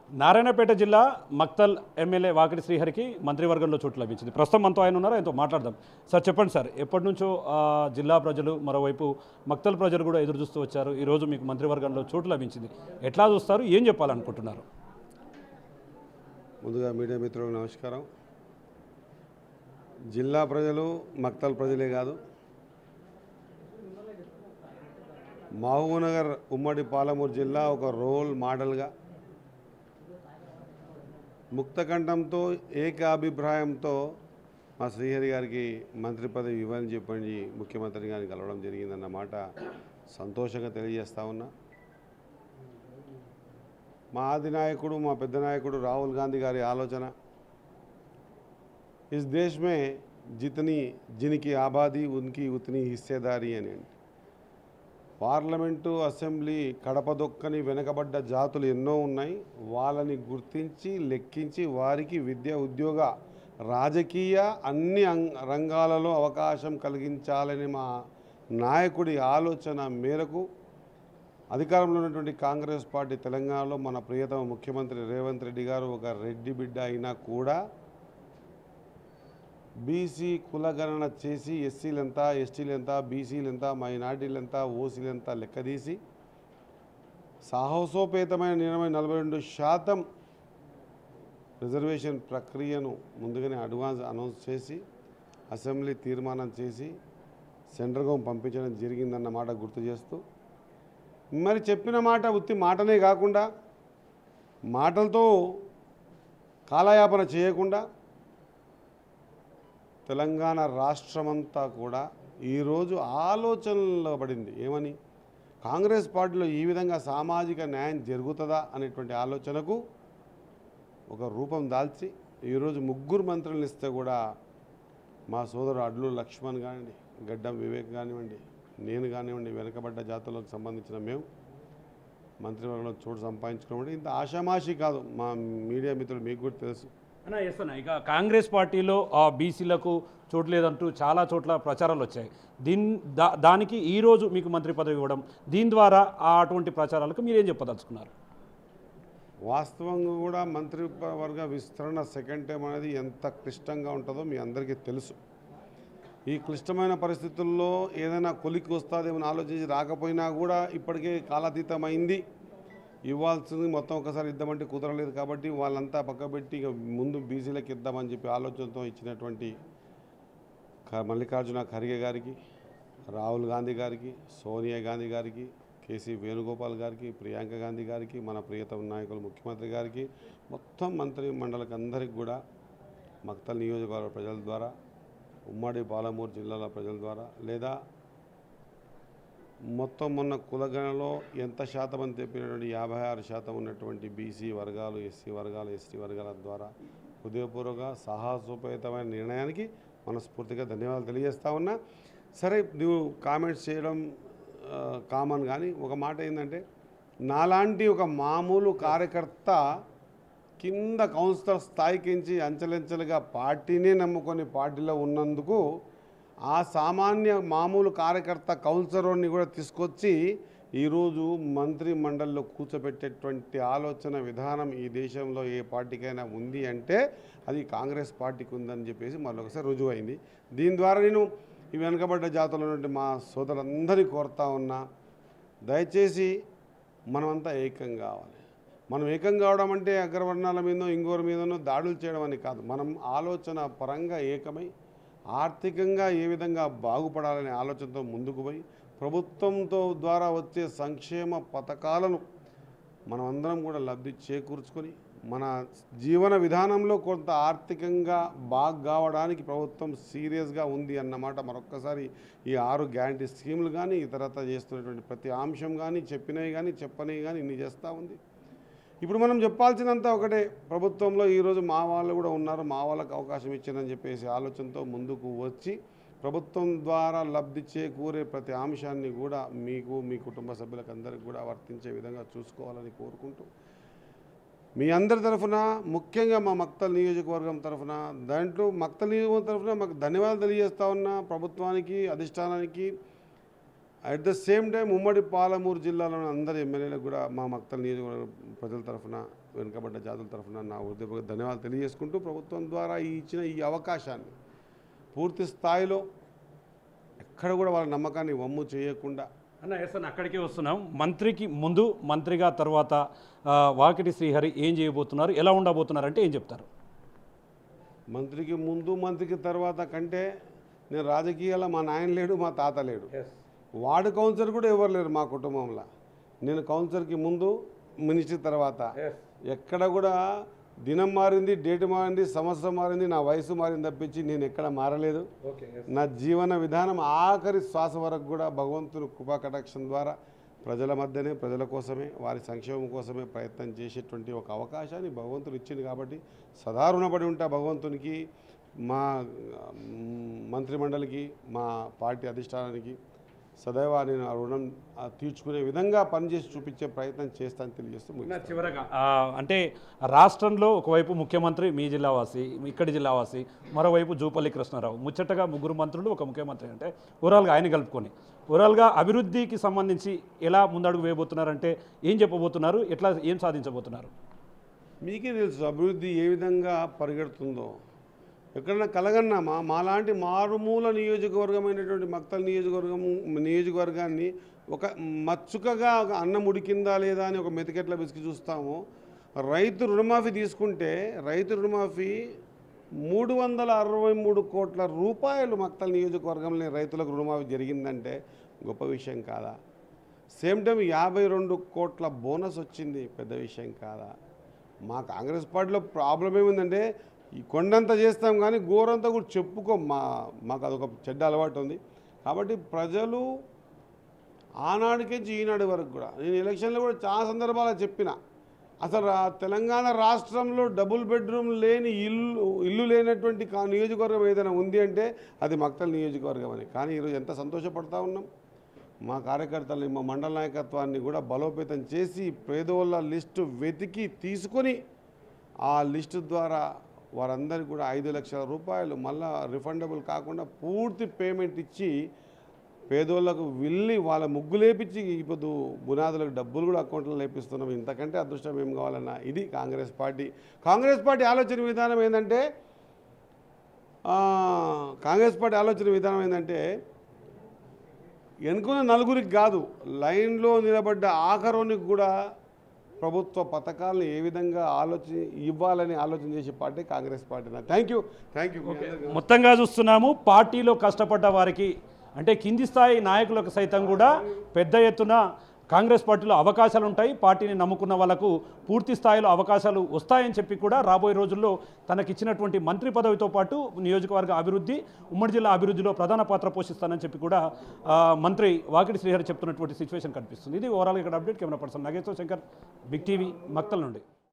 నారాయణపేట జిల్లా మక్తల్ ఎమ్మెల్యే వాకిటి శ్రీహరికి మంత్రివర్గంలో చోటు లభించింది. ప్రస్తుతం మనతో ఆయన ఉన్నారు, ఆయనతో మాట్లాడదాం. సార్ చెప్పండి సార్, ఎప్పటి నుంచో జిల్లా ప్రజలు, మరోవైపు మక్తల్ ప్రజలు కూడా ఎదురు చూస్తూ వచ్చారు. ఈరోజు మీకు మంత్రివర్గంలో చోటు లభించింది, ఎట్లా చూస్తారు, ఏం చెప్పాలనుకుంటున్నారు? ముందుగా మీడియా మిత్రులకు నమస్కారం. జిల్లా ప్రజలు మక్తల్ ప్రజలే కాదు, మహబూబ్నగర్ ఉమ్మడి పాలమూరు జిల్లా ఒక రోల్ మోడల్గా ముక్తకంఠంతో ఏకాభిప్రాయంతో మా శ్రీహరి గారికి మంత్రి పదవి ఇవ్వాలని చెప్పండి ముఖ్యమంత్రి గారిని కలవడం జరిగిందన్నమాట సంతోషంగా తెలియజేస్తా ఉన్నా. మా ఆది నాయకుడు, మా పెద్ద నాయకుడు రాహుల్ గాంధీ గారి ఆలోచన ఇస్ దేశ్ మే జితనీ జిన్కి ఆబాదీ ఉన్కి ఉతనీ హిస్సేదారీ అని. పార్లమెంటు, అసెంబ్లీ కడపదొక్కని వెనకబడ్డ జాతులు ఎన్నో ఉన్నాయి. వాళ్ళని గుర్తించి లెక్కించి వారికి విద్య, ఉద్యోగ, రాజకీయ అన్ని రంగాలలో అవకాశం కలిగించాలని మా నాయకుడి ఆలోచన మేరకు అధికారంలో ఉన్నటువంటి కాంగ్రెస్ పార్టీ తెలంగాణలో మన ప్రియతమ ముఖ్యమంత్రి రేవంత్ రెడ్డి గారు ఒక రెడ్డి బిడ్డ అయినా కూడా బీసీ కులగణన చేసి ఎస్సీలు ఎంత, ఎస్టీలు ఎంత, బీసీలు ఎంత, మైనార్టీలు ఎంత, ఓసీలు ఎంత లెక్కదీసి సాహసోపేతమైన నిర్ణయం 42% రిజర్వేషన్ ప్రక్రియను ముందుగానే అడ్వాన్స్ అనౌన్స్ చేసి అసెంబ్లీ తీర్మానం చేసి సెంట్రల్ గవర్నమెంట్ పంపించడం జరిగిందన్న మాట గుర్తు చేస్తూ, మరి చెప్పిన మాట ఉత్తి మాటనే కాకుండా మాటలతో కాలయాపన చేయకుండా తెలంగాణ రాష్ట్రమంతా కూడా ఈరోజు ఆలోచనలో పడింది. ఏమని? కాంగ్రెస్ పార్టీలో ఈ విధంగా సామాజిక న్యాయం జరుగుతుందా అనేటువంటి ఆలోచనకు ఒక రూపం దాల్చి ఈరోజు 3 మంత్రులను ఇస్తే కూడా మా సోదరు అడ్లు లక్ష్మణ్ కానివ్వండి, గడ్డం వివేక్ కానివ్వండి, నేను కానివ్వండి, వెనకబడ్డ జాతులకు సంబంధించిన మేము మంత్రివర్గంలో చోటు సంపాదించుకోవడం ఇంత ఆషామాషి కాదు. మా మీడియా మిత్రులు మీకు కూడా తెలుసు. ఎస్ అన్న, ఇక కాంగ్రెస్ పార్టీలో బీసీలకు చోటు లేదంటూ చాలా చోట్ల ప్రచారాలు వచ్చాయి. దానికి ఈరోజు మీకు మంత్రి పదవి ఇవ్వడం, దీని ద్వారా అటువంటి ప్రచారాలకు మీరేం చెప్పదలుచుకున్నారు? వాస్తవంగా కూడా మంత్రివర్గ విస్తరణ సెకండ్ టైం అనేది ఎంత క్లిష్టంగా ఉంటుందో మీ అందరికీ తెలుసు. ఈ క్లిష్టమైన పరిస్థితుల్లో ఏదైనా కొలిక్కి వస్తుందేమని ఆలోచించి రాకపోయినా కూడా ఇప్పటికే కాలాతీతమైంది. ఇవ్వాల్సింది మొత్తం ఒకసారి ఇద్దామంటే కుదరలేదు కాబట్టి వాళ్ళంతా పక్కబెట్టి ఇక ముందు బీసీలకు ఇద్దామని చెప్పి ఆలోచనతో ఇచ్చినటువంటి మల్లికార్జున ఖర్గే గారికి, రాహుల్ గాంధీ గారికి, సోనియా గాంధీ గారికి, కేసీ వేణుగోపాల్ గారికి, ప్రియాంక గాంధీ గారికి, మన ప్రియతమ నాయకులు ముఖ్యమంత్రి గారికి, మొత్తం మంత్రి మండలికి అందరికీ కూడా మక్తల్ నియోజకవర్గ ప్రజల ద్వారా, ఉమ్మడి పాలమూరు జిల్లాల ప్రజల ద్వారా, లేదా మొత్తం మొన్న కులగణలో ఎంత శాతం అని చెప్పినటువంటి 56% ఉన్నటువంటి బీసీ వర్గాలు, ఎస్సీ వర్గాలు, ఎస్టీ వర్గాల ద్వారా హృదయపూర్వక సాహసోపేతమైన నిర్ణయానికి మనస్ఫూర్తిగా ధన్యవాదాలు తెలియజేస్తా ఉన్నా. సరే, నువ్వు కామెంట్స్ చేయడం కామన్, కానీ ఒక మాట ఏంటంటే, నాలాంటి ఒక మామూలు కార్యకర్త కింద కౌన్సిలర్ స్థాయికించి అంచెలంచెలుగా పార్టీనే నమ్ముకొని పార్టీలో ఉన్నందుకు ఆ సామాన్య మామూలు కార్యకర్త కౌన్సిలర్ని కూడా తీసుకొచ్చి ఈరోజు మంత్రి మండలిలో కూర్చోబెట్టేటువంటి ఆలోచన విధానం ఈ దేశంలో ఏ పార్టీకైనా ఉంది అంటే అది కాంగ్రెస్ పార్టీకి ఉందని చెప్పేసి మరొకసారి రుజువైంది. దీని ద్వారా నేను ఈ వెనుకబడ్డ జాతుల్లో ఉన్నటువంటి మా సోదరులందరినీ కోరుతా ఉన్నా, దయచేసి మనమంతా ఏకం కావాలి. మనం ఏకం కావడం అంటే అగ్రవర్ణాల మీదనో ఇంకోరి మీదనో దాడులు చేయడం అని కాదు. మనం ఆలోచన పరంగా ఏకమై ఆర్థికంగా ఏ విధంగా బాగుపడాలనే ఆలోచనతో ముందుకు పోయి ప్రభుత్వంతో ద్వారా వచ్చే సంక్షేమ పథకాలను మనమందరం కూడా లబ్ధి చేకూర్చుకొని మన జీవన విధానంలో కొంత ఆర్థికంగా బాగా కావడానికి ప్రభుత్వం సీరియస్గా ఉంది అన్నమాట మరొక్కసారి ఈ 6 గ్యారంటీ స్కీములు కానీ ఇతరత్ర చేస్తున్నటువంటి ప్రతి అంశం కానీ చెప్పినవి కానీ చెప్పనివి కానీ ఇన్ని చేస్తూ ఉంది. ఇప్పుడు మనం చెప్పాల్సినంత ఒకటే, ప్రభుత్వంలో ఈరోజు మా వాళ్ళు కూడా ఉన్నారు, మా వాళ్ళకు అవకాశం ఇచ్చిందని చెప్పేసి ఆలోచనతో ముందుకు వచ్చి ప్రభుత్వం ద్వారా లబ్ధి చేకూరే ప్రతి అంశాన్ని కూడా మీకు, మీ కుటుంబ సభ్యులకు అందరికీ కూడా వర్తించే విధంగా చూసుకోవాలని కోరుకుంటూ మీ అందరి తరఫున, ముఖ్యంగా మా మక్తల్ నియోజకవర్గం తరఫున, దాంట్లో మక్తల్ నియోజకవర్గం తరఫున మాకు ధన్యవాదాలు తెలియజేస్తా ఉన్నా ప్రభుత్వానికి, అధిష్టానానికి. అట్ ద సేమ్ టైం ఉమ్మడి పాలమూరు జిల్లాలోని అందరి ఎమ్మెల్యేలకు కూడా మా మక్తల్ నియోజకవర్గ ప్రజల తరఫున వెనుకబడ్డ జాతుల తరఫున నా హృదయపూర్వక ధన్యవాదాలు తెలియజేసుకుంటూ ప్రభుత్వం ద్వారా ఇచ్చిన ఈ అవకాశాన్ని పూర్తి స్థాయిలో ఎక్కడ కూడా వాళ్ళ నమ్మకాన్ని వమ్ము చేయకుండా ఎస్ అన్న అక్కడికే వస్తున్నాం. మంత్రికి ముందు మంత్రిగా తర్వాత వాకిటి శ్రీహరి ఏం చేయబోతున్నారు, ఎలా ఉండబోతున్నారు అంటే ఏం చెప్తారు? మంత్రికి ముందు మంత్రికి తర్వాత కంటే నేను రాజకీయాల్లో మా నాయన లేడు, మా తాత లేడు, వార్డు కౌన్సిలర్ కూడా ఎవరు లేరు మా కుటుంబంలో. నేను కౌన్సిలర్కి ముందు, మినిస్టర్ తర్వాత. ఎక్కడ కూడా దినం మారింది, డేట్ మారింది, సంవత్సరం మారింది, నా వయసు మారింది తప్పించి నేను ఎక్కడ మారలేదు. నా జీవన విధానం ఆఖరి శ్వాస వరకు కూడా భగవంతుని కృపా కటాక్షం ద్వారా ప్రజల మధ్యనే, ప్రజల కోసమే, వారి సంక్షేమం కోసమే ప్రయత్నం చేసేటువంటి ఒక అవకాశాన్ని భగవంతుడు ఇచ్చింది. కాబట్టి సదా రుణపడి ఉంటా భగవంతునికి, మా మంత్రిమండలికి, మా పార్టీ అధిష్టానానికి. సదైవ నేను ఆ రుణం తీర్చుకునే విధంగా పనిచేసి చూపించే ప్రయత్నం చేస్తానని తెలియజేస్తూ చివరగా అంటే రాష్ట్రంలో ఒకవైపు ముఖ్యమంత్రి మీ జిల్లావాసి, ఇక్కడి జిల్లావాసి, మరోవైపు జూపల్లి కృష్ణారావు, ముచ్చటగా ముగ్గురు మంత్రులు ఒక ముఖ్యమంత్రి అంటే ఓవరాల్గా ఆయన కలుపుకొని ఓవరాల్గా అభివృద్ధికి సంబంధించి ఎలా ముందడుగు వేయబోతున్నారంటే ఏం చెప్పబోతున్నారు, ఎట్లా ఏం సాధించబోతున్నారు? మీకే తెలుసు అభివృద్ధి ఏ విధంగా పరిగెడుతుందో. ఎక్కడన్నా కలగన్నామా? మాలాంటి మారుమూల నియోజకవర్గమైనటువంటి మక్తల్ నియోజకవర్గాన్ని ఒక మచ్చుకగా ఒక అన్నం ఉడికిందా లేదా అని ఒక మెతికెట్ల బిసికి చూస్తాము. రైతు రుణమాఫీ తీసుకుంటే రైతు రుణమాఫీ 363 కోట్ల రూపాయలు మక్తల్ నియోజకవర్గంలో రైతులకు రుణమాఫీ జరిగిందంటే గొప్ప విషయం కాదా? సేమ్ టైం 52 కోట్ల బోనస్ వచ్చింది, పెద్ద విషయం కాదా? మా కాంగ్రెస్ పార్టీలో ప్రాబ్లం ఏముందంటే ఈ కొండంతా చేస్తాం కానీ గోరంతా కూడా చెప్పుకోం. మాకు అదొక చెడ్డ అలవాటు ఉంది. కాబట్టి ప్రజలు ఆనాడికించి ఈనాడు వరకు కూడా, నేను ఎలక్షన్లో కూడా చాలా సందర్భాలు చెప్పిన, అసలు తెలంగాణ రాష్ట్రంలో డబుల్ బెడ్రూమ్ లేని ఇల్లు లేనటువంటి నియోజకవర్గం ఏదైనా ఉంది అంటే అది మక్తల్ నియోజకవర్గం అని. కానీ ఈరోజు ఎంత సంతోషపడతా ఉన్నాం. మా కార్యకర్తల్ని, మా మండల నాయకత్వాన్ని కూడా బలోపేతం చేసి పేదోళ్ళ లిస్టు వెతికి తీసుకొని ఆ లిస్టు ద్వారా వారందరికీ కూడా 5 లక్షల రూపాయలు మళ్ళా రిఫండబుల్ కాకుండా పూర్తి పేమెంట్ ఇచ్చి పేదోళ్లకు వెళ్ళి వాళ్ళ ముగ్గులేపించి ఇప్పుడు బునాదులకు డబ్బులు కూడా అకౌంట్లో లేపిస్తున్నాం. ఇంతకంటే అదృష్టం ఏం కావాలన్నా ఇది కాంగ్రెస్ పార్టీ. కాంగ్రెస్ పార్టీ ఆలోచన విధానం ఏంటంటే ఎన్నుకున్న నలుగురికి కాదు, లైన్లో నిలబడ్డ ఆఖరోనికి కూడా ప్రభుత్వ పథకాలను ఏ విధంగా ఇవ్వాలని ఆలోచన చేసే party Congress party. Thank you. మొత్తంగా చూస్తున్నాము పార్టీలో కష్టపడ్డ వారికి అంటే కింది స్థాయి నాయకులకు సైతం కూడా పెద్ద ఎత్తున కాంగ్రెస్ పార్టీలో అవకాశాలు ఉంటాయి. పార్టీని నమ్ముకున్న వాళ్ళకు పూర్తి స్థాయిలో అవకాశాలు వస్తాయని చెప్పి కూడా రాబోయే రోజుల్లో తనకిచ్చినటువంటి మంత్రి పదవితో పాటు నియోజకవర్గ అభివృద్ధి, ఉమ్మడి జిల్లా అభివృద్ధిలో ప్రధాన పాత్ర పోషిస్తానని చెప్పి కూడా మంత్రి వాకిటి శ్రీహరి చెప్తున్నటువంటి సిచ్యువేషన్ కనిపిస్తుంది. ఇది ఓవరాల్గా ఇక్కడ update. Camera person Nageswara Shankar, big TV, Makthal నుండి.